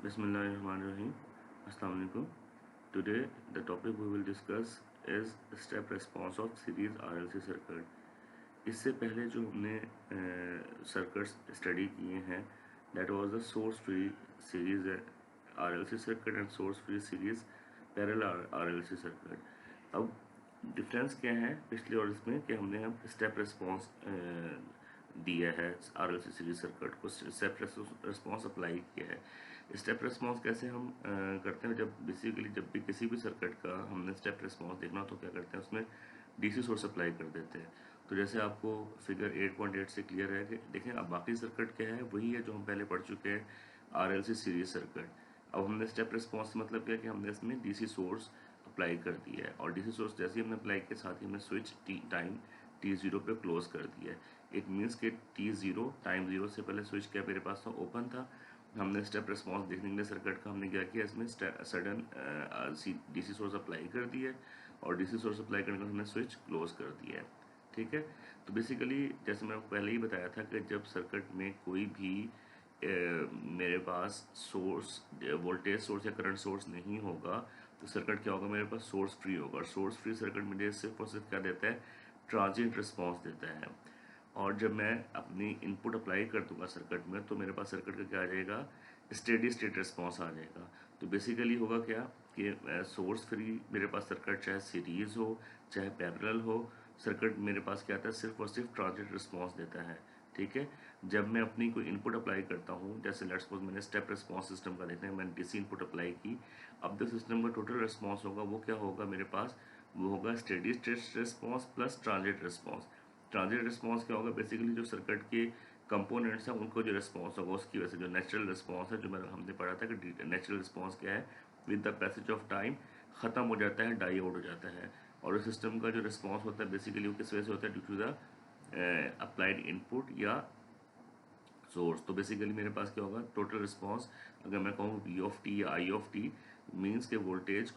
Bismillahirrahmanirrahim. Assalamu alaikum. Today the topic we will discuss is step response of series RLC circuit. इससे पहले जो हमने circuits study किए हैं that was the source free series RLC circuit and source free series parallel RLC circuit. अब difference क्या है पिछले और इसमें कि हमने हम स्टेप रिस्पॉन्स दिया है RLC सीरीज सर्किट को, स्टेप रिस्पॉन्स अप्लाई किया है। स्टेप रिस्पॉन्स कैसे हम करते हैं, जब बेसिकली जब भी किसी भी सर्किट का हमने स्टेप रिस्पॉन्स देखना तो क्या करते हैं, उसमें डीसी सोर्स अप्लाई कर देते हैं। तो जैसे आपको फिगर 8.8 से क्लियर है कि देखें अब बाकी सर्किट क्या है, वही है जो हम पहले पढ़ चुके हैं RLC सीरीज सर्किट। अब हमने स्टेप रिस्पॉन्स मतलब क्या कि हमने इसमें डीसी सोर्स अप्लाई कर दिया है, और डीसी सोर्स जैसे ही हमने अप्लाई किया साथ ही हमने स्विच टाइम T0 पे क्लोज कर दिया है। इट मीन्स कि T0 टाइम 0 से पहले स्विच क्या मेरे पास था, ओपन था। हमने स्टेप रिस्पॉन्स देखने के लिए सर्किट का हमने क्या किया, इसमें सडन डीसी सोर्स अप्लाई कर दिया है, और डीसी सोर्स अप्लाई करने के बाद हमने स्विच क्लोज कर दिया है। ठीक है, तो बेसिकली जैसे मैं पहले ही बताया था कि जब सर्किट में कोई भी मेरे पास सोर्स वोल्टेज सोर्स या करंट सोर्स नहीं होगा तो सर्किट क्या होगा, मेरे पास सोर्स फ्री होगा। और सोर्स फ्री सर्किट मुझे सिर्फ और सिर्फ क्या देता है, ट्रांजिएंट रिस्पॉन्स देता है। और जब मैं अपनी इनपुट अप्लाई कर दूंगा सर्किट में तो मेरे पास सर्किट का क्या आ जाएगा, स्टेडी स्टेट रिस्पॉन्स आ जाएगा। तो बेसिकली होगा क्या कि सोर्स फ्री मेरे पास सर्किट चाहे सीरीज हो चाहे पैरेलल हो, सर्किट मेरे पास क्या आता है, सिर्फ और सिर्फ ट्रांजिएंट रिस्पॉन्स देता है। ठीक है, जब मैं अपनी कोई इनपुट अप्लाई करता हूँ, जैसे लेट्स सपोज मैंने स्टेप रिस्पॉन्स सिस्टम का देखना है, मैंने डीसी इनपुट अप्लाई की। अब जो सिस्टम का टोटल रिस्पॉन्स होगा वो क्या होगा मेरे पास, वो होगा steady state response plus transient response. Transient response क्या होगा, बेसिकली जो सर्किट के कंपोनेंट्स हैं उनको जो रिस्पॉन्स होगा उसकी वजह से जो नेचुरल रिस्पॉन्स है, जो हमने पढ़ा था कि नेचुरल रिस्पॉन्स क्या है, with the passage of time ख़त्म हो जाता है, डाई आउट हो जाता है। और उस सिस्टम का जो रिस्पॉन्स होता है बेसिकली वो किस वजह से होता है, due to the applied input या सोर्स। तो बेसिकली मेरे पास क्या होगा, टोटल रिस्पॉन्स अगर मैं कहूँ वी ऑफ टी या आई ऑफ टी मीन्स के वोल्टेज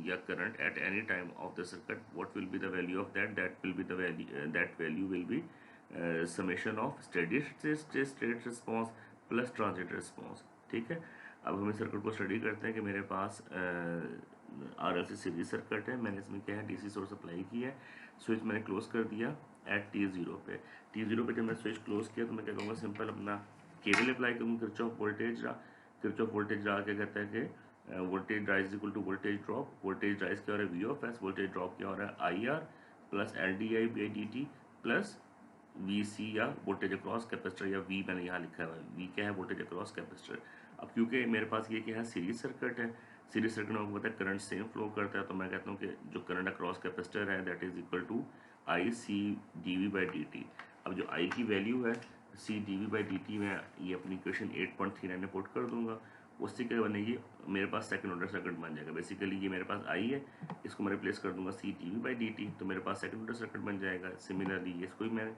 या current eight any time of the circuit, what will be the value of that will be the value, that value will be summation of steady state response plus transient response. ठीक है, अब हम इस circuit को study करते हैं कि मेरे पास RLC सीरीज सर्किट है, मैंने इसमें क्या है डीसी सोर्स अप्लाई किया है, स्विच मैंने क्लोज कर दिया एट T0 पे। T0 पे जब मैं स्विच क्लोज किया तो मैं क्या कहूँगा, सिंपल अपना केवीएल अप्लाई करूँगा, Kirchhoff voltage law. Kirchhoff voltage law क्या कहता है कि voltage rise equal to voltage drop. Voltage rise क्या हो रहा है, V of S, voltage drop क्या हो रहा है, IR plus LDI/dt plus VC या वोल्टेज अक्रॉस कैपेसिटर, या V मैंने यहाँ लिखा है, V क्या है, वोल्टेज अक्रॉस कैपेसिटर। अब क्योंकि मेरे पास ये क्या है, सीरीज सर्किट है, सीरीज सर्किट में आपको पता है करंट सेम फ्लो करता है, तो मैं कहता हूँ कि जो करंट अक्रॉस कैपेसिटर है that is equal to IC/dV/dt। अब जो I की वैल्यू है C/dV/dt में ये अपनी इक्वेशन 8.39 में पुट कर दूंगा, उससे क्या बनेगी, मेरे पास सेकंड ऑर्डर सर्किट बन जाएगा। बेसिकली ये मेरे पास I है, इसको मैं रिप्लेस कर दूंगा C/dV/dt, तो मेरे पास सेकंड ऑर्डर सर्किट बन जाएगा। सिमिलरली इसको ही मैं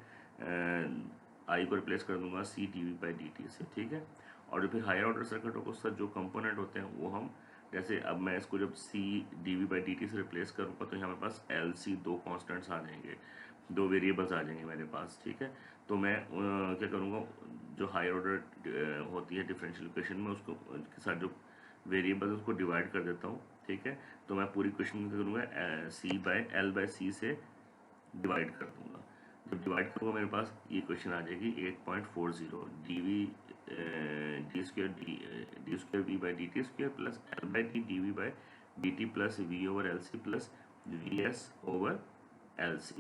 I को रिप्लेस कर दूंगा C/dV/dt से। ठीक है, और जो फिर हायर ऑर्डर सर्किट होगा उसका जो कंपोनेंट होते हैं वो हम, जैसे अब मैं इसको जब C/dV/dt से रिप्लेस करूँगा तो यहाँ मेरे पास LC दो कॉन्स्टेंट्स आ जाएंगे, दो वेरिएबल्स आ जाएंगे मेरे पास। ठीक है, तो मैं क्या करूँगा, जो हायर ऑर्डर होती है डिफरेंशियल इक्वेशन में, उसको के साथ जो वेरिएबल उसको डिवाइड कर देता हूँ। ठीक है, तो मैं पूरी इक्वेशन में क्या करूँगा, C/L/C से डिवाइड कर दूंगा। जब डिवाइड करूँगा मेरे पास ये इक्वेशन आ जाएगी 8.40 d² V/dt² plus L/d/dt plus V/LC plus VS/LC।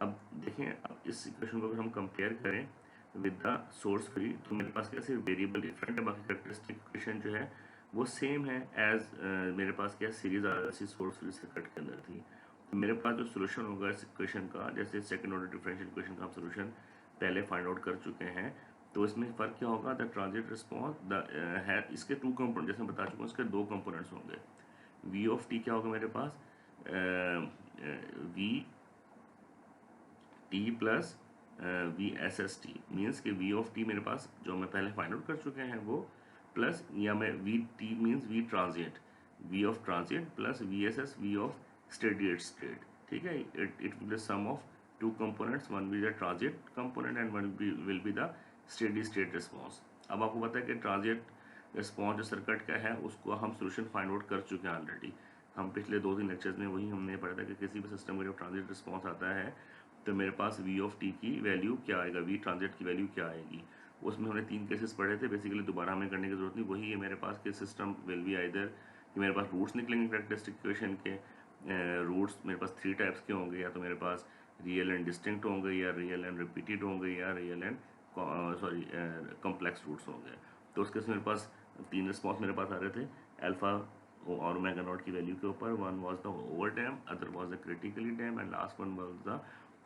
अब देखें, अब इस इक्वेशन को अगर हम कंपेयर करें विद द सोर्स फ्री तो मेरे पास कैसे वेरिएबल डिफरेंट है, बाकी कैरेक्टरिस्टिक इक्वेशन जो है वो सेम है एज मेरे पास क्या series RLC source free circuit के अंदर थी। तो मेरे पास जो सोल्यूशन होगा इस इक्वेशन का, जैसे सेकंड ऑर्डर डिफरेंशियल इक्वेशन का हम सोल्यूशन पहले फाइंड आउट कर चुके हैं, तो इसमें फ़र्क क्या होगा, द ट्रांजिएंट रिस्पॉन्स द है, इसके टू कंपोनेंट जैसे मैं बता चुका हूँ, इसके दो कंपोनेंट्स होंगे। V ऑफ टी क्या होगा मेरे पास, VT प्लस VSST मीन्स कि V ऑफ टी मेरे पास जो मैं पहले फाइंड आउट कर चुके हैं वो, प्लस या मैं VT means V transient, V of transient plus VSS V of steady state. ठीक है, it will be sum of two components, one will be the transient component and one will be the steady state response. अब आपको पता है कि transient response जो circuit का है उसको हम सोल्यूशन फाइंड आउट कर चुके हैं ऑलरेडी। हम पिछले 2-3 लेक्चर्स में वही हमने पढ़ा था कि किसी भी सिस्टम का जब ट्रांजिट रिस्पॉन्स आता है तो मेरे पास वी ऑफ टी की वैल्यू क्या आएगा, वी ट्रांजिट की वैल्यू क्या आएगी। उसमें हमने 3 केसेस पढ़े थे, बेसिकली दोबारा हमें करने की जरूरत नहीं। वही है मेरे पास कि सिस्टम विल बी आइदर कि मेरे पास रूट्स निकलेंगे कैरेक्टरिस्टिक इक्वेशन के। रूट्स मेरे पास 3 टाइप्स के होंगे, या तो मेरे पास रियल एंड डिस्टिंक्ट होंगे, या रियल एंड रिपीटेड होंगे, या रियल एंड कॉम्प्लेक्स रूट्स होंगे। तो उसके मेरे पास 3 रिस्पॉन्स मेरे पास आ रहे थे अल्फा और ओमेगा नॉट की वैल्यू के ऊपर। One was the over dam, other was the critically dam, and last one was the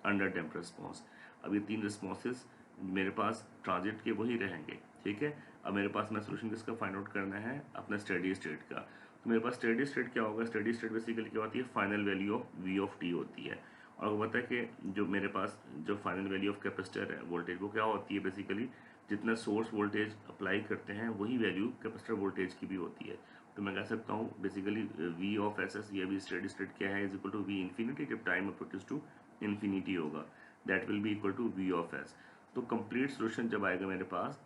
under dam response. अब ये 3 रिस्पॉन्सेज मेरे पास ट्रांजिट के वही रहेंगे, ठीक है। अब मेरे पास मैं सोल्यूशन किसका फाइंड आउट करना है, अपना स्टेडी स्टेट का। तो मेरे पास स्टेडी स्टेट क्या होगा, स्टेडी स्टेट बेसिकली क्या होती है, final value of V of T होती है। और आपको पता है कि जो मेरे पास जो फाइनल वैल्यू ऑफ कैपेसिटर है वोल्टेज, वो क्या होती है बेसिकली जितना सोर्स वोल्टेज अप्लाई करते हैं वही वैल्यू कैपेसिटर वोल्टेज की भी होती है। तो मैं कह सकता हूँ basically V of S s, या भी स्टेडी स्टेट क्या है, is equal to V infinity, जब टाइम अप्रोचेस टू इन्फिनिटी होगा that will be equal to V of s. तो कंप्लीट सोल्यूशन जब आएगा मेरे पास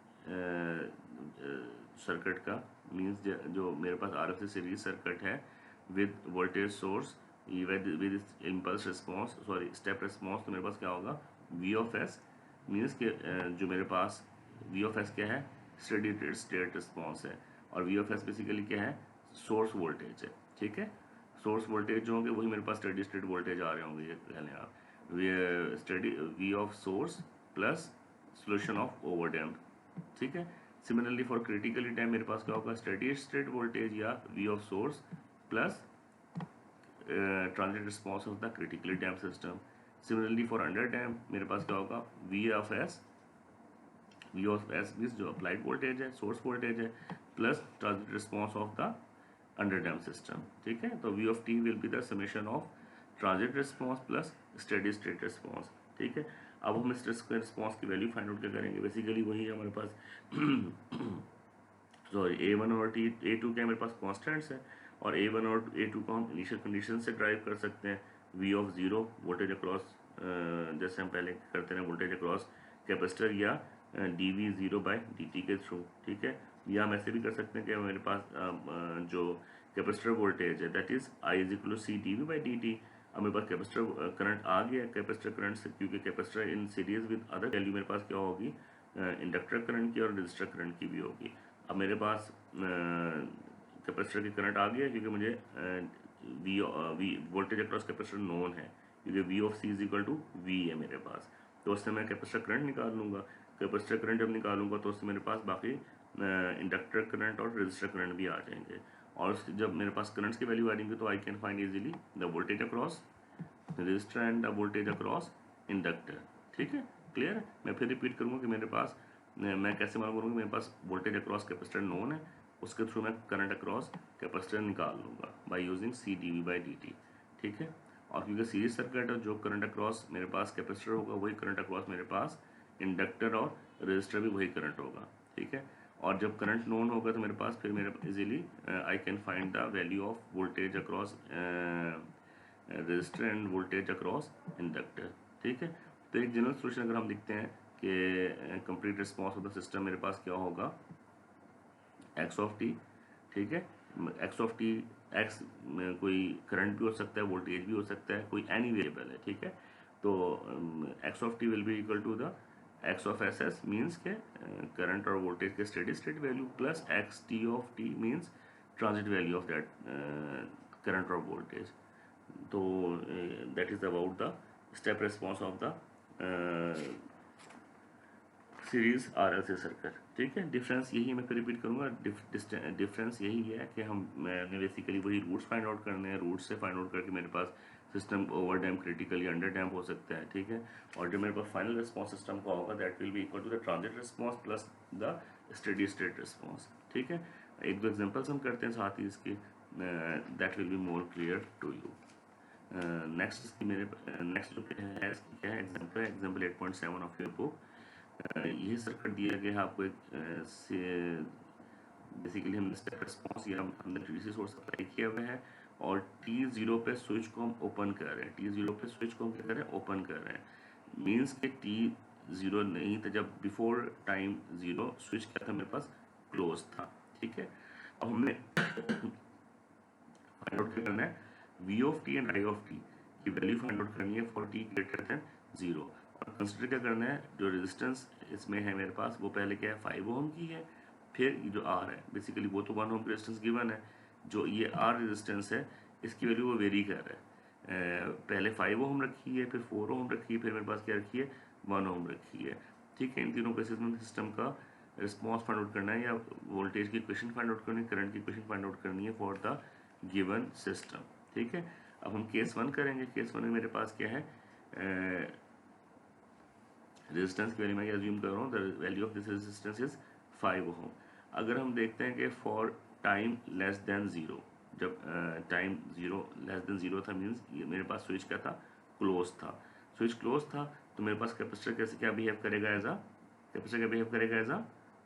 सर्किट का, मीन्स जो मेरे पास R F C series circuit है with voltage source with impulse response, sorry step response, तो मेरे पास क्या होगा वी ऑफ एस, मीन्स के जो मेरे पास वी ऑफ एस क्या है, स्टेडी स्टेट रिस्पॉन्स है, और वी ऑफ एस बेसिकली क्या है, सोर्स वोल्टेज है, ठीक है। सोर्स वोल्टेज जो होंगे वही मेरे पास स्टेडी स्टेट वोल्टेज आ रहे होंगे, ये कह लें आप। Steady V of source plus solution of over damp, ठीक है। सिमिलरली फॉर क्रिटिकली डैम्प मेरे पास क्या होगा, स्टेडी स्टेट वोल्टेज या V of source plus transit response of the critically damp system. Similarly for under damp मेरे पास क्या होगा, वी ऑफ एस मीन्स जो अप्लाइड वोल्टेज है, सोर्स वोल्टेज है, plus transit response of the under damp system, ठीक है। तो V of T will be the summation of transit response plus steady state response, ठीक है। अब हम इस रिस्पॉन्स की वैल्यू फाइंड आउट क्या करेंगे, बेसिकली वही है हमारे पास सॉरी A1 और A2 के मेरे पास कॉन्स्टेंट्स हैं, और A1 और A2 को हम इनिशियल कंडीशन से ड्राइव कर सकते हैं। V of zero voltage across, जैसे हम पहले करते हैं वोल्टेज अक्रॉस कैपेसिटर, या dV जीरो बाई dt के थ्रू, ठीक है। या हम ऐसे भी कर सकते हैं कि मेरे पास जो कैपेसिटर वोल्टेज है that is I is equal to C dV by dt। अब मेरे पास कैपेसिटर करंट आ गया, कैपेसिटर करंट से, क्योंकि capacitor in series with other value मेरे पास क्या होगी, इंडक्टर करंट की और रजिस्टर करंट की भी होगी। अब मेरे पास कैपेसिटर की करंट आ गया क्योंकि मुझे V voltage across capacitor known है, क्योंकि V of C is equal to V है मेरे पास। तो उससे मैं कैपेसिटर करंट निकाल लूँगा। कैपेसिटर करंट जब निकालूंगा तो उससे मेरे पास बाकी इंडक्टर करंट और रजिस्टर करंट भी आ जाएंगे। और जब मेरे पास करंट्स की वैल्यू आ जाएंगी तो I can find easily the voltage across register and the voltage across inductor, ठीक है। क्लियर है। मैं फिर रिपीट करूँगा कि मेरे पास मैं कैसे मालूम करूँगा, मेरे पास वोल्टेज अक्रॉस कैपेसिटर नोन है, उसके थ्रू मैं करंट अक्रॉस कैपेसिटर निकाल लूँगा by using C dV by dt, ठीक है। और क्योंकि सीरीज सर्किट है, जो करंट अक्रॉस मेरे पास कैपेसिटर होगा वही करंट अक्रॉस मेरे पास इंडक्टर और रजिस्टर भी वही करंट होगा, ठीक है। और जब करंट नोन होगा तो मेरे पास फिर मेरे easily I can find the value of voltage across register end voltage across inductor, ठीक है। तो एक जनरल सोल्यूशन अगर हम लिखते हैं कि complete response of the system मेरे पास क्या होगा, एक्स ऑफ टी, ठीक है। एक्स ऑफ टी, एक्स में कोई करंट भी हो सकता है, वोल्टेज भी हो सकता है, कोई एनी वेरिएबल है, ठीक है। तो X of T will be equal to the X of S S, means के करंट और वोल्टेज के steady state value, plus X T of T means transit value of that current और voltage. तो that is about the step response of the series RLC circuit, ठीक है। Difference यही, मैं फिर रिपीट करूंगा, डिफरेंस यही है कि मैंने बेसिकली वही रूट्स फाइंड आउट करने हैं, रूट्स से फाइंड आउट करके मेरे पास सिस्टम ओवर डैम्प, क्रिटिकल या अंडर डैम्प हो सकता है, ठीक है। और जो मेरे पास फाइनल रिस्पॉन्स सिस्टम का होगा that will be equal to the transit response plus the steady state response, ठीक है। एक दो एग्जांपल्स हम करते हैं साथ ही इसके, that will be more clear to you. Next मेरे नेक्स्ट जो है इसकी क्या है, एग्जाम्पल 8.7 ऑफ योर बुक। ये सर्किट दिया गया है आपको एक बेसिकली हमने स्टेप रिस्पॉन्स या हमने डीसी सोर्स अप्लाई किया हुआ है, और T0 पे स्विच को हम ओपन कर रहे हैं, T0 पे स्विच को हम क्या कर रहे हैं, ओपन कर रहे हैं। मीन्स के T0 नहीं था, जब बिफोर टाइम 0 स्विच क्या था मेरे पास, क्लोज था, ठीक है, अब हमने फाइंड आउट क्या करना है, V of T and I of T की वैल्यू फाइंड आउट करनी है फॉर टी ग्रेटर देन 0। और कंसिडर क्या करना है, जो रेजिस्टेंस इसमें है मेरे पास वो पहले क्या है 5 ओम की है, फिर ये जो आर है बेसिकली वो तो 1 ओम की रेजिस्टेंस गिवन है, जो ये आर रेजिस्टेंस है इसकी वैल्यू वो वेरी कर रहा है। पहले 5 ओम रखी है, फिर 4 ओम रखी है, फिर मेरे पास क्या रखी है 1 ओम रखी है। ठीक है, इन तीनों केसेस में सिस्टम का रिस्पॉन्स फाइंड आउट करना है या वोल्टेज की इक्वेशन फाइंड आउट करनी है, करंट की इक्वेशन फाइंड आउट करनी है फॉर द गिवन सिस्टम। ठीक है, अब हम केस 1 करेंगे। केस 1 में मेरे पास क्या है, रेजिस्टेंस की वैल्यू मैं अज्यूम कर रहा हूँ, the value of this resistance is 5 ओम। अगर हम देखते हैं कि फॉर टाइम लेस देन 0, जब टाइम 0 लेस देन 0 था, मीन्स ये मेरे पास स्विच क्या था, क्लोज था। स्विच क्लोज था तो मेरे पास कैपेसिटर कैसे क्या बिहेव करेगा एज अ, कैपेसिटर क्या बिहेव करेगा एज अ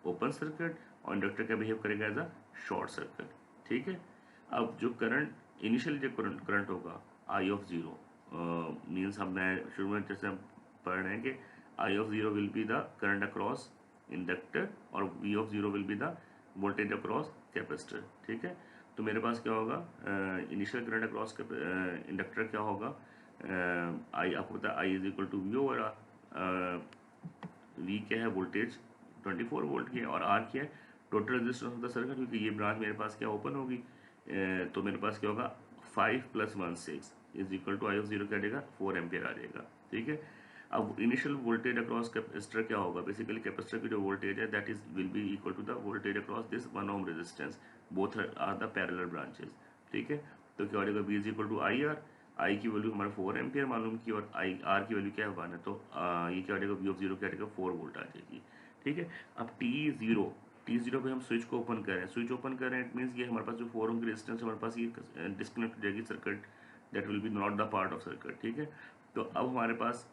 ओपन सर्किट, और इंडक्टर क्या बिहेव करेगा एज अ शॉर्ट सर्किट। ठीक है, अब जो करंट इनिशियल जो करंट होगा आई ऑफ 0, मीन्स हमने शुरू में जैसे हम पढ़ रहे हैं कि I of 0 will be the current across inductor और V of 0 will be the voltage across capacitor. ठीक है, तो मेरे पास क्या होगा, इनिशियल करंट अक्रॉस इंडक्टर क्या होगा, आई आपको पता है I is equal to V over R. V क्या है, वोल्टेज 24 वोल्ट की है, और आर क्या है, total resistance of the circuit, क्योंकि ये ब्रांच मेरे पास क्या ओपन होगी, तो मेरे पास क्या होगा 5 + 1 6 is equal to I of 0 क्या आ जाएगा 4 एम्पियर आ जाएगा। ठीक है, अब इनिशियल वोल्टेज अक्रॉस कैपेसिटर क्या होगा, बेसिकली कैपेसिटर की जो वोल्टेज है that is will be equal to the voltage across this 1 ohm resistance, both are the parallel branches. ठीक है, तो क्या हो जाएगा V is equal to I R, I की वैल्यू हमारा 4 एम्पियर मालूम की और आई आर की वैल्यू क्या है 1 है, तो ये क्या हो जाएगा वी ऑफ 0 क्या आ जाएगा 4 वोल्ट आ जाएगी। ठीक है, अब टी जीरो पे हम स्विच को ओपन करें, स्विच ओपन करें इट मीन्स ये हमारे पास जो 4 ओम की रेजिस्टेंस है हमारे पास ये डिस्कनेक्ट हो जाएगी circuit, that will B not the part of circuit. ठीक है, तो अब हमारे पास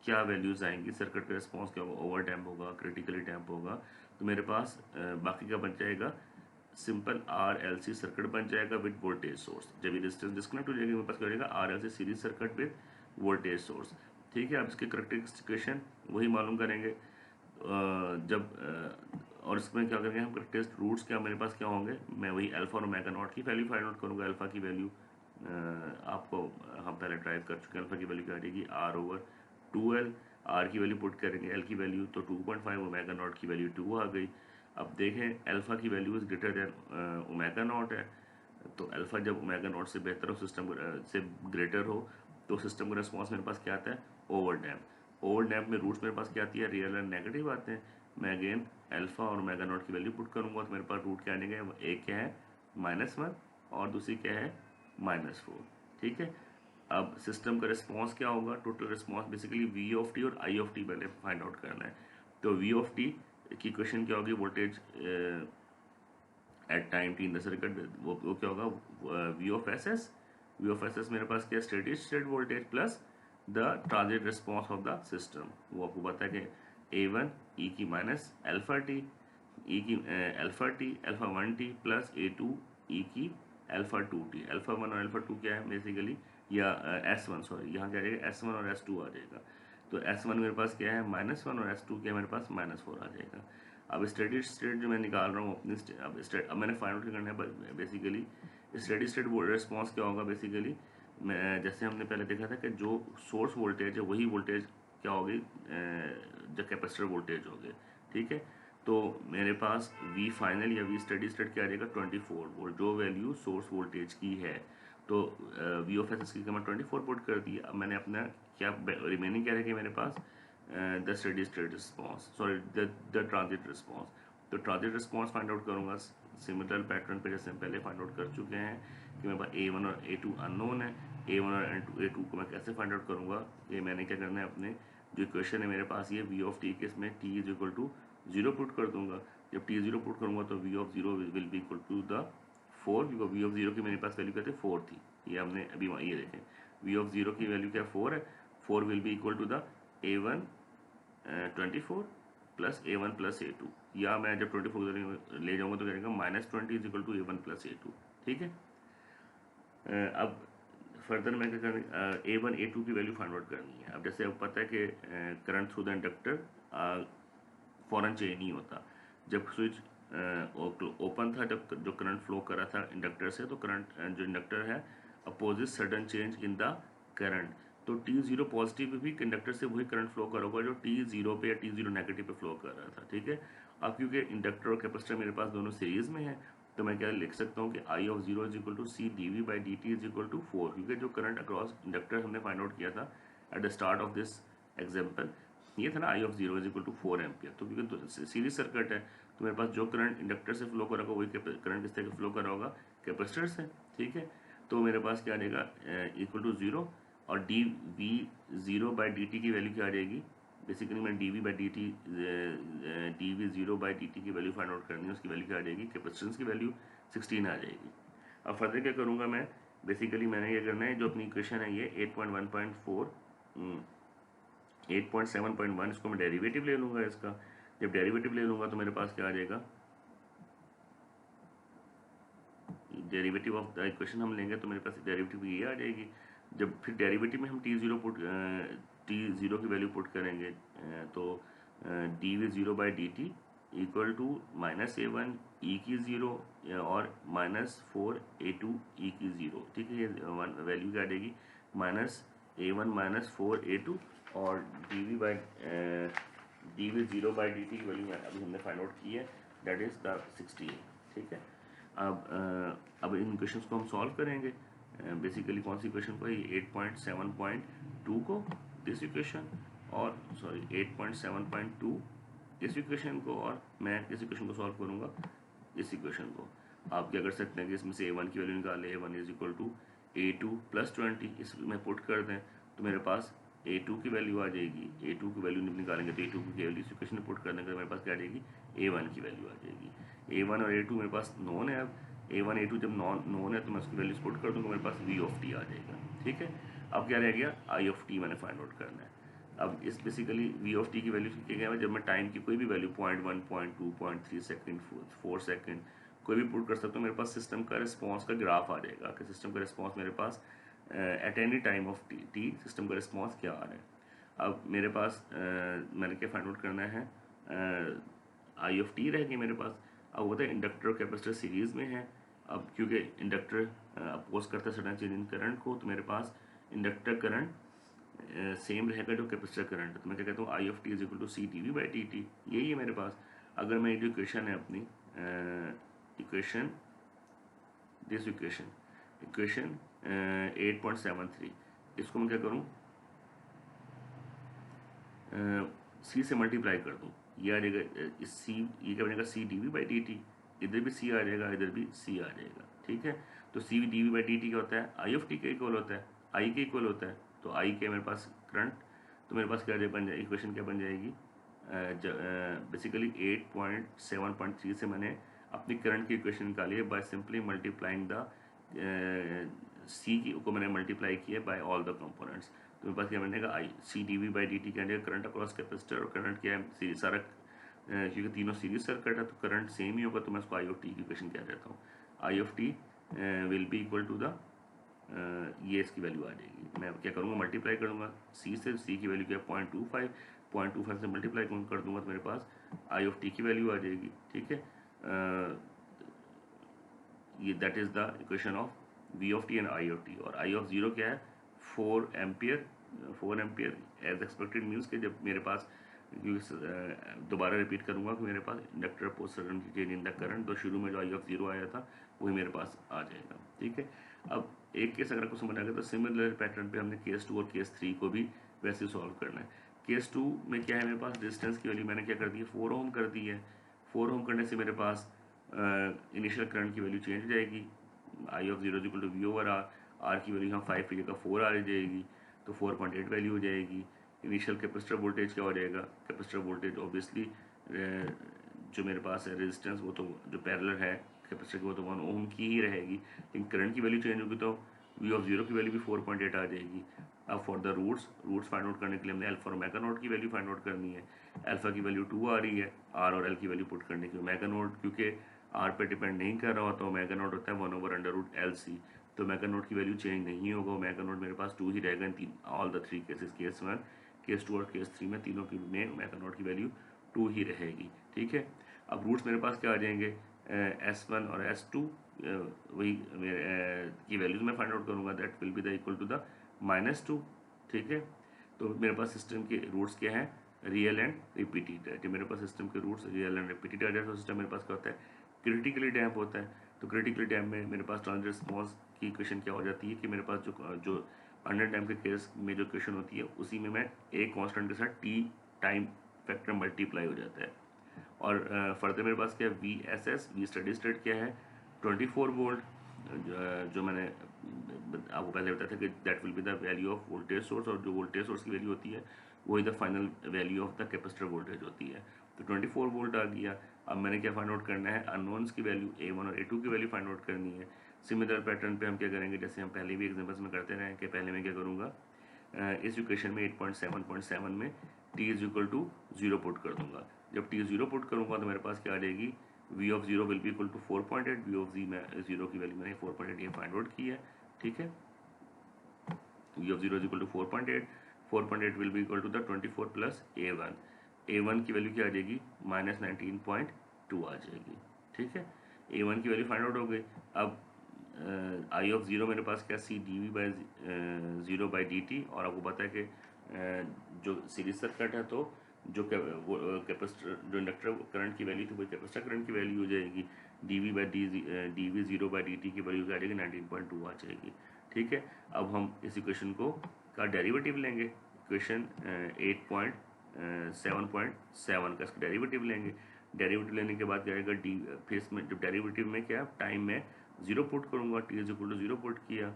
क्या वैल्यूज आएंगी, सर्किट का रिस्पॉन्स क्या होगा, ओवर डैम्प होगा, क्रिटिकली डैम्प होगा, तो मेरे पास बाकी का बन जाएगा simple R L C circuit बन जाएगा विद वोल्टेज सोर्स। जब ये रेजिस्टेंस डिस्कनेक्ट हो जाएगी मेरे पास क्या हो जाएगा R L C series circuit with voltage source. ठीक है, अब इसके करेक्टरिस्टिकेशन वही मालूम करेंगे, और इसमें क्या करेंगे हम, करेक्टरिस्टिक रूट्स क्या मेरे पास क्या होंगे, मैं वही अल्फा और ओमेगा नॉट की वैल्यू फाइंड आउट करूँगा। अल्फा की वैल्यू आपको हम पहले ड्राइव कर चुके हैं, अल्फा की वैल्यू क्या आ जाएगी आर ओवर 2L, आर की वैल्यू पुट करेंगे एल की वैल्यू तो 2.5, ओमेगा नॉट की वैल्यू 2 आ गई। अब देखें अल्फा की value is greater than omega naught है, तो अल्फा जब ओमेगा नॉट से बेहतर हो, सिस्टम से ग्रेटर हो, तो सिस्टम का रिस्पॉन्स मेरे पास क्या आता है ओवर डैम्प। ओवर डैम्प में रूट्स मेरे पास क्या आती है, रियल एंड नेगेटिव आते हैं। मैं अगेन अल्फा और ओमेगा नॉट की वैल्यू पुट करूंगा तो मेरे पास रूट क्या आने गए, एक क्या है -1 और दूसरी क्या है -4। ठीक है, अब सिस्टम का रिस्पॉन्स क्या होगा, total response basically V of T और आई ऑफ टी पहले फाइंड आउट करना है। तो वी ऑफ टी की क्वेश्चन क्या होगी, voltage at time T in the circuit, वो क्या होगा V of S S. V of S S मेरे पास क्या steady state voltage plus the transit response of the system, वो आपको पता है कि A1 e की माइनस अल्फा टी ई की alpha T alpha 1 T plus A2 ई की अल्फा 2 टी। अल्फा 1 और अल्फा 2 क्या है बेसिकली, या S1 सॉरी, यहाँ क्या आ जाएगा S1 और S2 आ जाएगा। तो S1 मेरे पास क्या है -1 और S2 क्या है मेरे पास -4 आ जाएगा। अब स्टेडी स्टेट जो मैं निकाल रहा हूँ अपनी अब मैंने फाइंड आउट करना है बेसिकली स्टेडी स्टेट रिस्पॉन्स क्या होगा। बेसिकली मैं जैसे हमने पहले देखा था कि जो सोर्स वोल्टेज है वही वोल्टेज क्या होगी जो कैपेसिटर वोल्टेज होगी। ठीक है, तो मेरे पास वी फाइनल या वी स्टेडी स्टेट क्या आ जाएगा 24 वोल्ट, जो वैल्यू सोर्स वोल्टेज की है। तो वी ऑफ एस की मैं 24 वोल्ट कर दिया। अब मैंने अपना क्या रिमेनिंग क्या रहेगा मेरे पास, the steady state response sorry the transit response. तो ट्रांजिट रिस्पॉन्स फाइंड आउट करूँगा सिमिलर पैटर्न पे जैसे हम पहले फाइंड आउट कर चुके हैं कि मेरे पास A1 और A2 अननोन है। A1 और A2 को मैं कैसे फाइंड आउट करूँगा, ये मैंने क्या करना है अपने जो इक्वेशन है मेरे पास ये वी ऑफ टी के इसमें t is equal to 0 put कर दूंगा। जब t 0 पुट करूँगा तो V of 0 will be equal to the 4, क्योंकि वी ऑफ 0 की मेरे पास वैल्यू क्या थी 4 थी। ये हमने अभी ये देखें वी ऑफ 0 की वैल्यू क्या 4 है, 4 will be equal to the A1 24 plus A1 plus A2, या मैं जब 24 ले जाऊंगा तो क्या रहेगा -20 is equal to A1 plus A2। ठीक है, अब फर्दर मैं क्या करना, A1 A2 की वैल्यू फाइंड आउट करनी है। अब जैसे अब पता है कि करंट थ्रू द इंडक्टर फ़ौरन चेंज नहीं होता। जब स्विच ओपन था जब जो करंट फ्लो कर रहा था इंडक्टर से, तो करंट जो इंडक्टर है opposite sudden change in the current, तो T0 पॉजिटिव पे भी कंडक्टर से वही करंट फ्लो करोगा जो T0 पे या T0 नेगेटिव पे फ्लो कर रहा था, ठीक है। अब क्योंकि इंडक्टर और कैपेसिटर मेरे पास दोनों सीरीज में है, तो मैं क्या लिख सकता हूँ कि I of 0 is equal to C D V by D T is equal to 4, क्योंकि जो करंट अक्रॉस इंडक्टर हमने फाइंड आउट किया था at the start of this example, ये था ना I of 0 is equal to 4 ampere. तो क्योंकि सीरीज सर्किट है, तो मेरे पास जो करंट इंडक्टर से फ्लो कर रहा होगा वही करंट किस तरह फ्लो कर रहा होगा, कैपेसिटर से, ठीक है। तो मेरे पास क्या आ जाएगा इक्वल टू 0, और D V 0 by D T की वैल्यू क्या आ जाएगी, बेसिकली मैं D V by D T, D V 0 by D T की वैल्यू फाइंड आउट करनी है, उसकी वैल्यू क्या आ जाएगी, कैपेसिटेंस की वैल्यू 16 आ जाएगी। अब फर्दर क्या करूँगा मैं, बेसिकली मैंने ये करना है, जो अपनी इक्वेशन है ये 8.1.4 8.7.1, इसको मैं डेरिवेटिव ले लूँगा इसका। जब डेरिवेटिव ले लूँगा तो मेरे पास क्या आ जाएगा, डेरिवेटिव ऑफ द इक्वेशन हम लेंगे तो मेरे पास डेरिवेटिव ये आ जाएगी। जब फिर डेरिवेटिव में हम T0 की वैल्यू पुट करेंगे, तो D V 0 by D T equal to -A1 e की 0 और -4A2 e की 0, ठीक है। ये वैल्यू क्या आ जाएगी, -A1 -4A2, और D V 0 by D T की वैल्यू अभी हमने फाइंड आउट की है, दैट इज़ द 16, ठीक है। अब इन क्वेश्चंस को हम सॉल्व करेंगे। बेसिकली कौन सी इक्वेशन को, ये 8.7.2 को, दिस इक्वेशन, और सॉरी 8.7.2 इस इक्वेशन को, और मैं इस इक्वेशन को सॉल्व करूँगा इस इक्वेशन को। आप क्या कर सकते हैं कि इसमें से A1 की वैल्यू निकालें, A1 is equal to A2 plus 20, इसमें पुट कर दें तो मेरे पास A2 की वैल्यू आ जाएगी। A2 की वैल्यू निकालेंगे तो A2 की वैल्यू इस इक्वेशन में पुट कर देंगे तो मेरे पास क्या आ जाएगी, A1 की वैल्यू आ जाएगी। A1 और A2 मेरे पास नोन है। अब A1 A2 जब नोन है तो मैं उसकी वैल्यू पुट कर दूंगा, मेरे पास V ऑफ T आ जाएगा, ठीक है। अब क्या रह गया, I ऑफ T मैंने फाइंड आउट करना है। अब इस बेसिकली V ऑफ T की वैल्यू क्या गया है, जब मैं टाइम की कोई भी वैल्यू 0.1 0.2 0.3 सेकेंड 4 सेकेंड कोई भी पुट कर सकता हूँ, मेरे पास सिस्टम का रिस्पॉन्स का ग्राफ आ जाएगा कि सिस्टम का रिस्पॉन्स मेरे पास at any time of T system का रिस्पॉन्स क्या आ रहा है। अब मेरे पास मैंने क्या फाइंड आउट करना है, आई ऑफ टी रहेगी मेरे पास। अब होता है इंडक्टर और कैपेसिटर सीरीज में है। अब क्योंकि इंडक्टर अपोज करता है सडन चेंज इन करंट को, तो मेरे पास इंडक्टर करंट सेम रहेगा जो कैपेसिटर करंट है। तो मैं क्या कहता हूँ, I of T is equal to C D V by T T, यही है मेरे पास। अगर मैं जो इक्वेशन है अपनी इक्वेशन दिस इक्वेशन 8.73, इसको मैं क्या करूँ, सी से मल्टीप्लाई कर दूँ, ये आ जाएगा इस सी, ये क्या बनेगा, C D V by D T, इधर भी सी आ जाएगा, इधर भी सी आ जाएगा, ठीक है। तो C D V by D T क्या होता है, आई ऑफ टी के इक्वल होता है, आई के इक्वल होता है। तो आई के मेरे पास करंट, तो मेरे पास क्या बन जाएगी, इक्वेशन क्या बन जाएगी, बेसिकली 8.7.3 से मैंने अपनी करंट की इक्वेशन निकाली है बाय सिंपली मल्टीप्लाइंग द सी की को मैंने मल्टीप्लाई किया बाय ऑल द कंपोनेंट्स। तो मेरे पास क्या बनेगा, I C D V by D T क्या बनेगा, करंट अक्रॉस कैपेसिटर, और करंट क्या है सारा, क्योंकि तीनों सीरीज सर्किट है तो करंट सेम ही होगा, तो मैं उसको आई ऑफ टी की इक्वेशन कह देता हूँ। I of T will be equal to the, ये इसकी वैल्यू आ जाएगी। मैं क्या करूँगा, मल्टीप्लाई करूँगा सी से, सी की वैल्यू क्या है 0.25 से मल्टीप्लाई कर दूंगा तो मेरे पास आई ऑफ टी की वैल्यू आ जाएगी, ठीक है। ये that is the equation of V of T and I of T. और आई ऑफ 0 क्या है, 4 एम्पियर एज एक्सपेक्टेड मीन्स कि जब मेरे पास, दोबारा रिपीट करूँगा कि मेरे पास inductor post sudden change in the current, तो शुरू में जो आई ऑफ 0 आया था वही मेरे पास आ जाएगा, ठीक है। अब एक केस अगर आपको समझ आ गया तो सिमिलर पैटर्न पे हमने केस 2 और केस 3 को भी वैसे ही सॉल्व करना है। केस 2 में क्या है, मेरे पास डिस्टेंस की वैल्यू मैंने क्या कर दी है, 4 ओम कर दी है। 4 ओम करने से मेरे पास इनिशियल करंट की वैल्यू चेंज हो जाएगी, I of 0 equal to V over R, R की वैल्यू यहाँ 5 की जगह 4 आ जाएगी, तो 4.8 वैल्यू हो जाएगी। इनिशियल कैपेसिटर वोल्टेज क्या हो जाएगा, कैपेसिटर वोल्टेज ऑब्वियसली जो मेरे पास है रेजिस्टेंस, वो तो जो पैरेलल है कैपेसिटर की, वो तो 1 ओम की ही रहेगी, लेकिन करंट की वैल्यू चेंज होगी तो वी ऑफ 0 की वैल्यू भी 4.8 आ जाएगी। अब for the roots find out करने के लिए हमने अल्फा और ओमेगा नॉट की वैल्यू फाइंड आउट करनी है। अल्फा की वैल्यू 2 आ रही है, आर और एल की वैल्यू पुट करने की। ओमेगा नॉट क्योंकि आर पे डिपेंड नहीं कर रहा होता, ओमेगा नॉट होता है 1/√LC, तो ओमेगा नॉट की वैल्यू चेंज नहीं होगा, ओमेगा नॉट मेरे पास 2 ही रहेगा in all the 3 cases, case 1 case 2 और केस 3 में, तीनों की में ओमेगा नॉट की वैल्यू 2 ही रहेगी, ठीक है। अब रूट्स मेरे पास क्या आ जाएंगे, S1 और S2 वही की वैल्यूज मैं फाइंड आउट करूँगा, that will be the equal to the -2। ठीक है, तो मेरे पास सिस्टम के रूट्स क्या हैं, रियल एंड रिपीटेड है। मेरे पास सिस्टम के रूट्स रियल एंड रिपीटेड आ जाए तो सिस्टम मेरे पास क्या होता है, क्रिटिकली डैम्प होता है। तो क्रिटिकली डैम्प में मेरे पास ट्रांजिट रिस्पॉन्स की इक्वेशन क्या हो जाती है कि मेरे पास जो अंडर डैम्प के केस में जो इक्वेशन होती है उसी में मैं एक कांस्टेंट के साथ टी टाइम फैक्टर मल्टीप्लाई हो जाता है। और फर्दर मेरे पास क्या है, V S S, V study state क्या है 24 वोल्ट, जो मैंने आपको पहले बताया था कि that will be the value of voltage source, और जो वोल्टेज सोर्स की वैल्यू होती है वही the final value of the capacitor voltage होती है। तो 24 वोल्ट आ गया। अब मैंने क्या फाइंड आउट करना है, अननोन्स की वैल्यू A1 और A2 की वैल्यू फाइंड आउट करनी है। सिमिलर पैटर्न पे हम क्या करेंगे, जैसे हम पहले भी एग्जाम्पल्स में करते रहे कि पहले मैं क्या करूँगा, इस इक्वेशन में 8.7.7 में t is equal to 0 put कर दूंगा। जब t 0 पुट करूंगा तो मेरे पास क्या आ जाएगी, v of 0 will be equal to 4.8, v of zero की वैल्यू मैंने 4.8 ये फाइंड आउट की है। ठीक है, v of 0 is equal to 4.8, 4.8 will be equal to the 24 plus a1, a1 की वैल्यू क्या आ जाएगी, -19.2 आ जाएगी। ठीक है, a1 की वैल्यू फाइंड आउट हो गई। अब आई ऑफ 0 मेरे पास क्या, C D V by 0 by D T, और आपको पता है कि जो सीरीज सर्किट है तो जो कैपेसिटर जो इंडक्टर करंट की वैल्यू थी वही कैपेसिटर करंट की वैल्यू हो जाएगी, D V by D V 0 by D T की वैल्यू क्या आ जाएगी 19.2 आ जाएगी। ठीक है, अब हम इस इक्वेशन को का डेरिवेटिव लेंगे, इक्वेशन 8.7.7 का इसका डेरिवेटिव लेंगे। डेरिवेटिव लेने के बाद क्या आएगा, डी फिर इसमें जब डेरिवेटिव में क्या टाइम में 0 पुट करूंगा, T is equal to 0 put किया,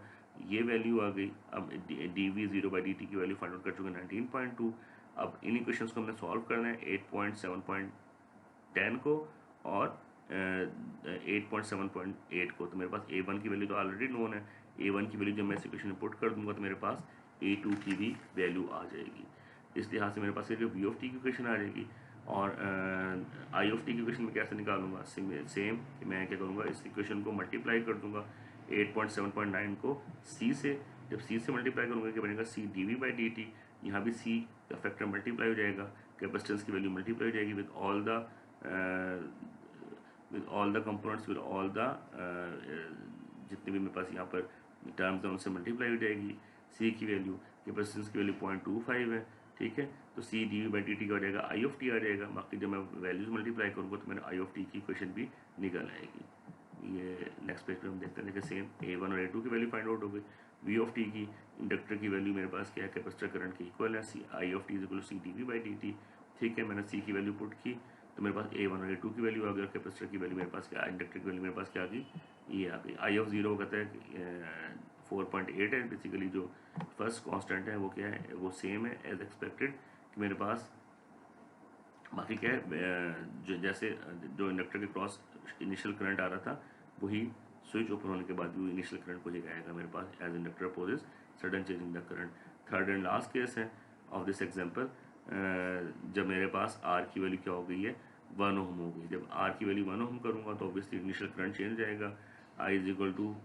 ये वैल्यू आ गई। अब D V 0 by D T की वैल्यू फाइंड आउट कर चुके 19.2। अब इन इक्वेशंस को हमने सॉल्व करना है 8.7.10 को और 8.7.8 को। तो मेरे पास A1 की वैल्यू तो ऑलरेडी नोन है, A1 की वैल्यू जब मैं इस इक्वेशन में पुट कर दूंगा तो मेरे पास A2 की भी वैल्यू आ जाएगी। इस लिहाज से मेरे पास जो V ऑफ टी की इक्वेशन आ जाएगी। और आई ऑफ टी की इक्वेशन में कैसे निकालूंगा, सेम मैं क्या करूँगा, इस इक्वेशन को मल्टीप्लाई कर दूंगा 8.7.9 को C से। जब C से मल्टीप्लाई करूँगा क्या बनेगा, C D V by D T, यहाँ भी C का फैक्टर मल्टीप्लाई हो जाएगा, कैपेसिटेंस की वैल्यू मल्टीप्लाई हो जाएगी with all the components, with all the जितने भी मेरे पास यहाँ पर टर्म्स हैं उनसे मल्टीप्लाई हो जाएगी। C की वैल्यू, कैपेसिटेंस की वैल्यू 0.25 है। ठीक है, तो C D V by D T का हो जाएगा आई ऑफ टी आ जाएगा। बाकी जब मैं वैल्यूज मल्टीप्लाई करूँगा तो मेरा आई ऑफ टी की इक्वेशन भी निकल आएगी। ये नेक्स्ट पेज पे हम देखते हैं, देखिए सेम A1 और A2 की वैल्यू फाइंड आउट हो गई। V ऑफ टी की इंडक्टर की वैल्यू मेरे पास क्या है, कैपेसिटर करंट की इक्वल है, C I of T is equal to C D V by D T. ठीक है, मैंने C की वैल्यू पुट की तो मेरे पास A1 और A2 की वैल्यू आ गई, और कैपेसिटर की वैल्यू मेरे पास क्या, इंडक्टर की वैल्यू मेरे पास क्या आ गई, ये आ गई। आई ऑफ 0 कहता है 4.8 है, बेसिकली जो फर्स्ट कांस्टेंट है वो क्या है, वो सेम है एज एक्सपेक्टेड कि मेरे पास। बाकी क्या है, जो जैसे जो इंडक्टर के क्रॉस इनिशियल करंट आ रहा था वही स्विच ओपन होने के बाद भी इनिशियल करंट को लेकर आएगा मेरे पास, as inductor opposes sudden change in the current. Third and last case है ऑफ दिस एग्जांपल, जब मेरे पास आर की वैल्यू क्या हो गई है, 1 ओम हो गई। जब आर की वैल्यू 1 ओम करूँगा तो ऑब्वियसली इनिशियल करंट चेंज जाएगा, I is equal to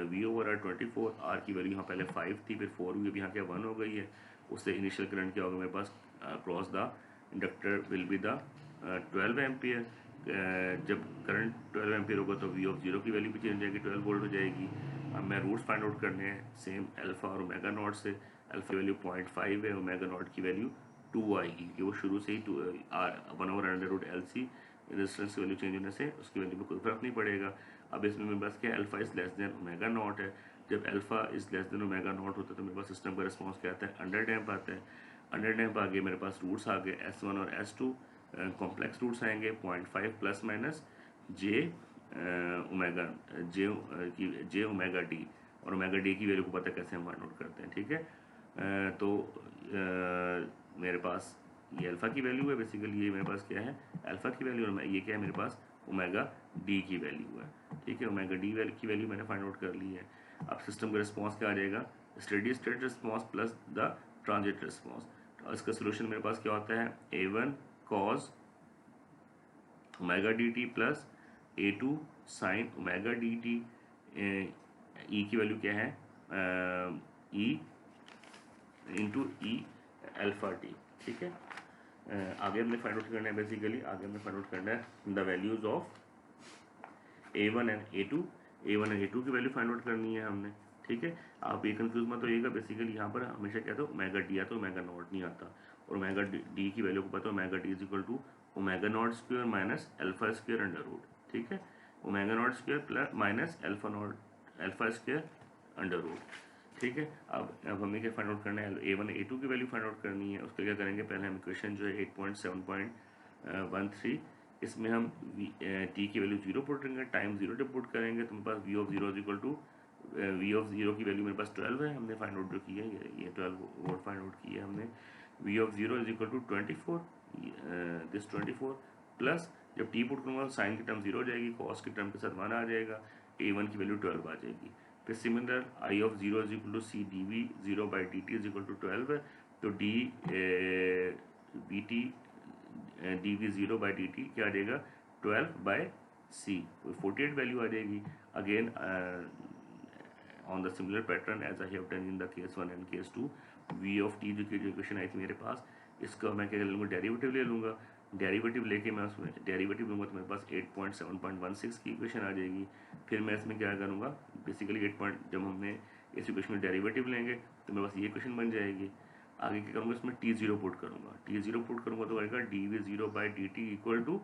V over R 24। R की वैल्यू यहाँ पहले 5 थी, फिर 4 हुई, अभी यहाँ क्या 1 हो गई है। उससे इनिशियल करंट क्या होगा मेरे पास, cross the inductor will be the 12 ampere. जब करंट 12 एम्पियर होगा तो V ऑफ 0 की वैल्यू भी चेंज हो जाएगी, 12 वोल्ट हो जाएगी। अब मैं रूट्स फाइंड आउट करने हैं सेम अल्फा और ओमेगा नॉट से। अल्फा की वैल्यू 0.5 है, ओमेगा नॉट की वैल्यू 2 आएगी, कि वो शुरू से ही 1/√LC रेजिस्टेंस की वैल्यू चेंज होने से उसकी वैल्यू में कोई फर्क नहीं पड़ेगा। अब इसमें मेरे पास क्या, alpha is less than omega naught है। जब alpha is less than omega naught होता है तो मेरे पास सिस्टम का रिस्पॉन्स क्या आता है, अंडर डैम्प आता है। अंडर डैम्प आ गए, मेरे पास रूट्स आ गए S1 और S2, कॉम्प्लेक्स रूट्स आएंगे 0.5 प्लस माइनस जे ओमेगा जे ओमेगा डी, और ओमेगा डी की वैल्यू को पता है कैसे हम फाइंड आउट करते हैं। ठीक है, तो मेरे पास ये अल्फा की वैल्यू है, बेसिकली ये मेरे पास क्या है, अल्फा की वैल्यू, और ये क्या है मेरे पास, ओमेगा डी की वैल्यू है। ठीक है, ओमेगा डी की वैल्यू मैंने फाइंड आउट कर ली है। अब सिस्टम का रिस्पॉन्स क्या आ जाएगा, steady state response plus the transit response. तो इसका सोल्यूशन मेरे पास क्या होता है, A1 cos omega D T plus A2 sine omega D T. E की वैल्यू क्या है, e into e alpha T. ठीक है, आगे हमने फाइंड आउट करना है, बेसिकली आगे हमने फाइंड आउट करना है the values of A1 and A2। A1 and A2 की वैल्यू फाइंड आउट करनी है हमने, ठीक है। आप ये कंफ्यूज मत होइएगा, बेसिकली यहाँ पर हमेशा क्या था, ओमेगा डी आता है, ओमेगा नॉट नहीं आता। और ओमेगा डी की वैल्यू को पता है, omega D is equal to omega naught square minus alpha square under root, ठीक है। Omega naught square plus minus alpha square under root, ठीक है। अब हमें क्या फाइंड आउट करना है, A1 A2 की वैल्यू फाइंड आउट करनी है। उसके क्या करेंगे, पहले हम इक्वेशन जो है 8.7.13, इसमें हम टी की वैल्यू 0 पुट करेंगे, टाइम 0 जब पुट करेंगे तो मेरे पास V of 0 is equal to V of 0 की वैल्यू मेरे पास 12 है, हमने फाइंड आउट जो की है ये 12 वोट फाइंड आउट की है हमने। V of 0 is equal to 24, this 24 plus जब टी पुट करूँगा साइन की टर्म 0 हो जाएगी, कॉस की टर्म के साथ 1 आ जाएगा, A1 की वैल्यू 12 आ जाएगी। फिर similar I of 0 is equal to C D V 0 by D T is equal to 12 है, तो D B T D V 0 by D T क्या आ जाएगा, 12 बाई सी, 48 वैल्यू आ जाएगी। Again on the similar pattern as I have done in the case 1 and case 2, V of T जो की equation आई थी मेरे पास, इसका मैं क्या लूँगा, डेरिवेटिव ले लूँगा। डेरिवेटिव लेके मैं उसमें डेरिवेटिव लूँगा तो मेरे पास 8.7.16 की इक्वेशन आ जाएगी। फिर मैं इसमें क्या करूँगा, बेसिकली 8 पॉइंट जब हमने इस इक्वेशन में डेरिवेटिव लेंगे तो मेरे पास ये इक्वेशन बन जाएगी। आगे क्या करूँगा, इसमें T0 पुट करूँगा, T0 पुट करूँगा तो आएगा D V 0 by D T equal to,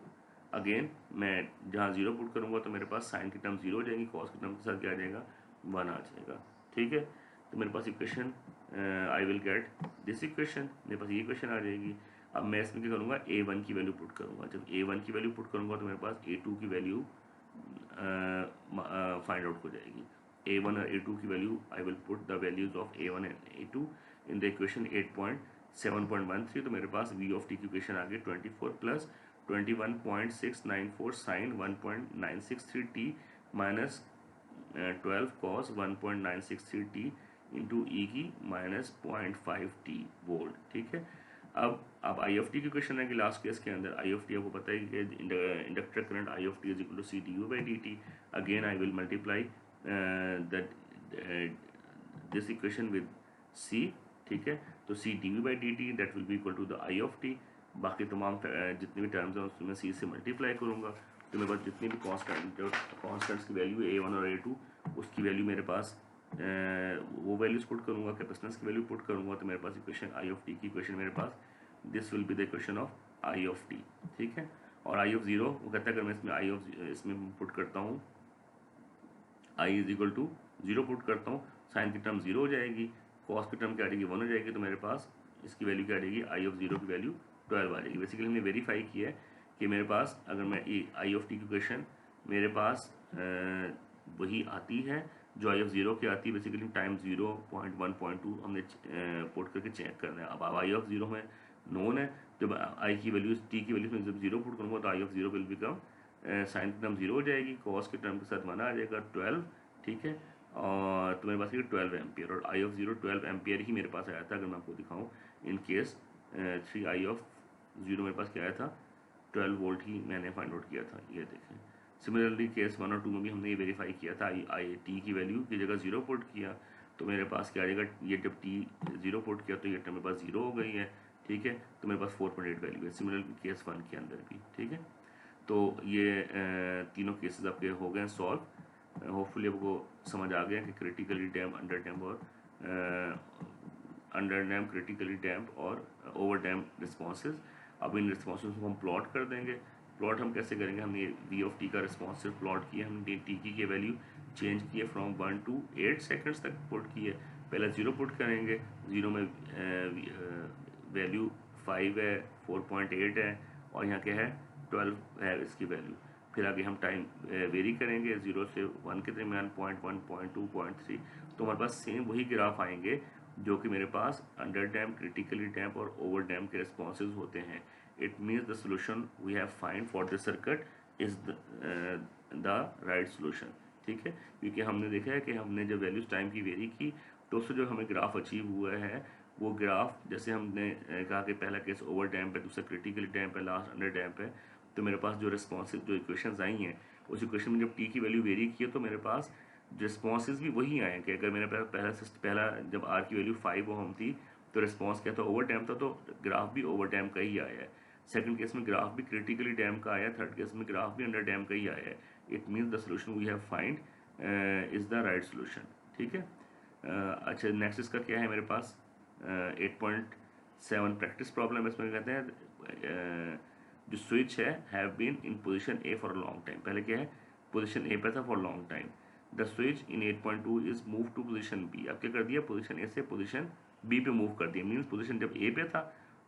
again मैं जहाँ 0 पुट करूँगा तो मेरे पास साइन की टर्म 0 हो जाएगी, कॉस की टर्म के साथ क्या आ जाएगा, 1 आ जाएगा, ठीक है। तो मेरे पास equation I will get this equation, मेरे पास ये इक्वेशन आ जाएगी। अब मैं इसमें क्या करूँगा, A1 की वैल्यू पुट करूँगा। जब A1 की वैल्यू पुट करूँगा तो मेरे पास A2 की वैल्यू फाइंड आउट हो जाएगी। A1 और A2 की value, I will put the values of A1 and A2 in the equation 8.7.13, तो मेरे पास V ऑफ T की इक्वेशन आ गई 24 plus 21.694 sine 1.963 T minus 12 cos 1.963 T into e की माइनस 0.5 T वोल्ट, ठीक है। अब आई ऑफ टी की क्वेश्चन है कि लास्ट केस के अंदर आई ऑफ टी आपको पता है कि inductor current I of T is equal to C D U by D T. Again I will multiply this equation with C, ठीक है। तो C D U by D T that will be equal to the I of T. बाकी तमाम जितने भी terms हैं उसमें सी से मल्टीप्लाई करूँगा तो मेरे पास जितनी भी कॉन्स्टेंट्स की वैल्यू A1 और A2 उसकी वैल्यू मेरे पास वो वैल्यूज पुट करूँगा, कैपेसिटेंस की वैल्यू पुट करूँगा तो मेरे पास इक्वेशन आई ऑफ टी की इक्वेशन मेरे पास this will be the equation of I of T, ठीक है। और आई ऑफ 0 वो कहता है अगर मैं इसमें पुट करता हूँ आई इज इक्वल टू 0 पुट करता हूँ, साइन की टर्म 0 हो जाएगी, कॉस की टर्म क्या आ जाएगी 1 हो जाएगी, तो मेरे पास इसकी वैल्यू क्या आ जाएगी, आई ऑफ 0 की वैल्यू 12 आ जाएगी। बेसिकली हमने वेरीफाई किया है कि मेरे पास अगर मैं आई ऑफ टी की इक्वेशन मेरे पास वही आती है जो आई ऑफ 0 की आती है, बेसिकली टाइम 0.1.2 हमने पुट करके चेक करना है। अब आई ऑफ 0 में नोन है, जब आई की वैल्यू टी की वैल्यू में जब 0 पुट करूँगा तो आई ऑफ 0 विल बिकम साइन की टर्म 0 हो जाएगी, कॉस के टर्म के साथ 1 आ जाएगा 12, ठीक है। और तो मेरे पास ये 12 एम्पियर और आई ऑफ 0 12 एम्पियर ही मेरे पास आया था। अगर मैं आपको दिखाऊँ इन केस 3 आई ऑफ 0 मेरे पास क्या आया था, 12 वोल्ट ही मैंने फाइंड आउट किया था, ये देखें। सिमिलरली केस 1 और 2 में भी हमने ये वेरीफाई किया था, आई टी की वैल्यू की जगह 0 पुट किया तो मेरे पास क्या आ जाएगा, ये जब टी 0 पुट किया तो ये टर्म मेरे पास 0 हो गई है, ठीक है। तो मेरे पास 4.8 वैल्यू है, सिमिलरली केस 1 के अंदर भी, ठीक है। तो ये तीनों केसेस आपके हो गए सॉल्व। होपफुली आपको समझ आ गया कि क्रिटिकली डैम्प, अंडर डैम्प और अंडर डैम्प, क्रिटिकली डैम्प और ओवर डैम्प रिस्पॉन्सेज। अब इन रिस्पॉन्सेज को हम प्लॉट कर देंगे। प्लॉट हम कैसे करेंगे, हमने वी ऑफ टी का रिस्पॉन्स सिर्फ प्लॉट किया, हमने टी की वैल्यू चेंज किए फ्रॉम 1 to 8 सेकेंड्स तक पुट किए। पहले 0 पुट करेंगे, 0 में वैल्यू 5 है, 4.8 है और यहाँ क्या है 12 है इसकी वैल्यू। फिर आगे हम टाइम वेरी करेंगे 0 से 1 के दरमियान 0.1, 0.2, 0.3, तो हमारे पास सेम वही ग्राफ आएंगे जो कि मेरे पास अंडर डैम्प, क्रिटिकली डैम्प और ओवर डैम्प के रिस्पॉन्सेज होते हैं। It means the solution we have find for this circuit is the right solution, ठीक है। क्योंकि हमने देखा है कि हमने जब वैल्यूज टाइम की वेरी की तो उससे जो हमें ग्राफ अचीव हुआ है वो ग्राफ, जैसे हमने कहा कि पहला केस ओवर डैम्प है, दूसरा क्रिटिकली डैम्प है, लास्ट अंडर डैम्प है, तो मेरे पास जो रिस्पॉन्सिव जो इक्वेशंस आई हैं उस इक्वेशन में जब टी की वैल्यू वेरी की है तो मेरे पास रिस्पॉन्सेज भी वही आए कि अगर मैंने पहला जब आर की वैल्यू 5 ओम थी तो रिस्पॉन्स क्या था, ओवर डैम था, तो ग्राफ भी ओवर डैम का ही आया है। सेकंड केस में ग्राफ भी क्रिटिकली डैम का आया, थर्ड केस में ग्राफ भी अंडर डैम का ही आया है। It means the solution we have find is the right solution. ठीक है। अच्छा, नेक्स्ट इसका क्या है मेरे पास, 8.7 प्रैक्टिस प्रॉब्लम। इसमें कहते हैं जो स्विच है have been in position A for a long time. पहले क्या है, पोजीशन ए पे था for long time. The switch in 8.2 is move to position B. अब क्या कर दिया, पोजीशन ए से पोजीशन बी पे मूव कर दिया। मीन्स पोजीशन जब ए पे था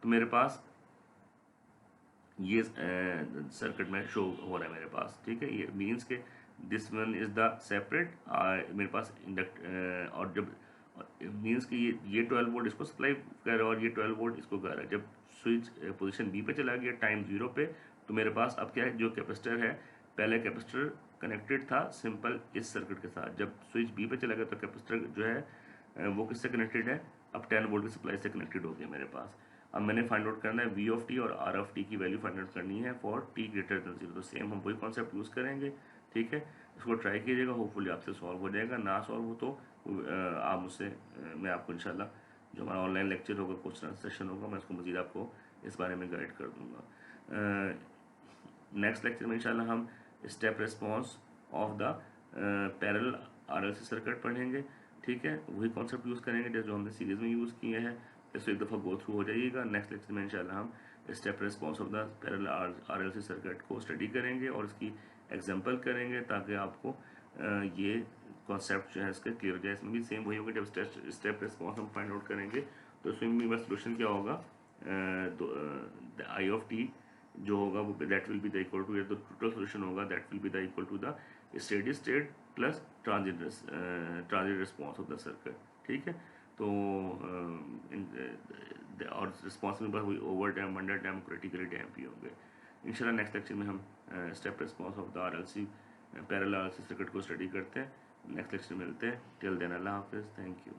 तो मेरे पास ये सर्किट में शो हो रहा है मेरे पास। ठीक है, ये मीन्स के this one is the separate, मेरे पास इंडक्ट और जब मीन्स कि ये 12 वोल्ट इसको सप्लाई कर रहा है और ये 12 वोल्ट इसको कर रहा है। जब स्विच पोजीशन बी पे चला गया टाइम 0 पे, तो मेरे पास अब क्या है, जो कैपेसिटर है, पहले कैपेसिटर कनेक्टेड था सिंपल इस सर्किट के साथ। जब स्विच बी पे चला गया तो कैपेसिटर जो है वो किससे कनेक्टेड है, अब 10 वोल्ट की सप्लाई से कनेक्टेड हो गया मेरे पास। अब मैंने फाइंड आउट करना है वी ऑफ टी और आर ऑफ टी की वैल्यू फाइंड आउट करनी है फॉर टी ग्रेटर देन 0। तो सेम हम वही कॉन्सेप्ट यूज़ करेंगे। ठीक है, इसको ट्राई कीजिएगा, होपफुली आपसे सॉल्व हो जाएगा। ना सॉल्व हो तो आप मुझसे मैं आपको इंशाल्लाह जो हमारा ऑनलाइन लेक्चर होगा, क्वेश्चन सेशन होगा, मैं उसको मज़ीद आपको इस बारे में गाइड कर दूँगा। नेक्स्ट लेक्चर में इंशाल्लाह हम step response of the parallel RLC circuit पढ़ेंगे। ठीक है, वही कॉन्सेप्ट यूज़ करेंगे जैसे जो हमने सीरीज़ में यूज़ किए हैं। इसको एक दफ़ा गो थ्रू हो जाइएगा। नेक्स्ट लेक्चर में इंशाल्लाह हम step response of the parallel RLC circuit को स्टडी करेंगे और इसकी एग्जांपल करेंगे, ताकि आपको ये कॉन्सेप्ट जो है इसका क्लियर हो जाए। इसमें भी सेम वही होगा, जब स्टेप रिस्पॉन्स हम फाइंड आउट करेंगे तो इसमें भी बस सोल्यूशन क्या होगा, आई ऑफ टी जो होगा वो that will be the equal to, तो टोटल सोल्यूशन होगा that will be the equal to the steady state plus transit response of the circuit. ठीक है, तो और रिस्पॉन्स में बस वही over damp, under damp, critically damp भी होंगे। इंशाल्लाह नेक्स्ट लेक्चर में हम step response of the RLC parallel RLC circuit को स्टडी करते हैं। नेक्स्ट लेक्चर में मिलते हैं। टिल देन अल्लाह हाफिज़, थैंक यू।